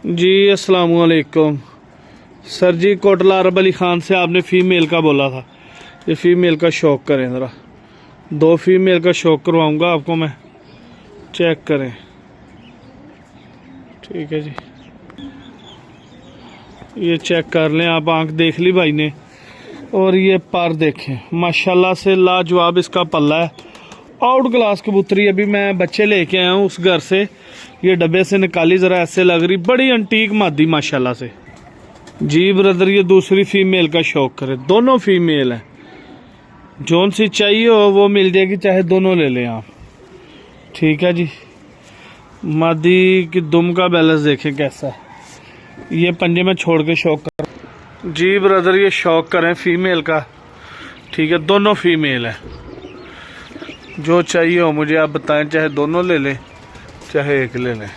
जी अस्सलाम वालेकुम सर जी। कोटला अरब अली ख़ान से आपने फ़ीमेल का बोला था, ये फ़ीमेल का शौक करें ज़रा। 2 फीमेल का शौक करवाऊंगा आपको मैं, चेक करें। ठीक है जी, ये चेक कर लें आप, आंख देख ली भाई ने। और ये पर देखें, माशाल्लाह से लाजवाब इसका पल्ला है। आउट क्लास कबूतरी। अभी मैं बच्चे लेके आया हूँ उस घर से, ये डब्बे से निकाली, ज़रा ऐसे लग रही, बड़ी अंटीक मादी माशाल्लाह से। जी ब्रदर, ये दूसरी फीमेल का शौक करे, दोनों फीमेल हैं। जोन सी चाहिए हो वो मिल जाएगी, चाहे दोनों ले लें आप। ठीक है जी। मादी की दुम का बैलेंस देखें कैसा है, ये पंजे में छोड़ के शौक कर। जी ब्रदर, ये शौक करें फीमेल का। ठीक है, दोनों फीमेल है। जो चाहिए हो मुझे आप बताएं, चाहे दोनों ले लें चाहे एक ले लें।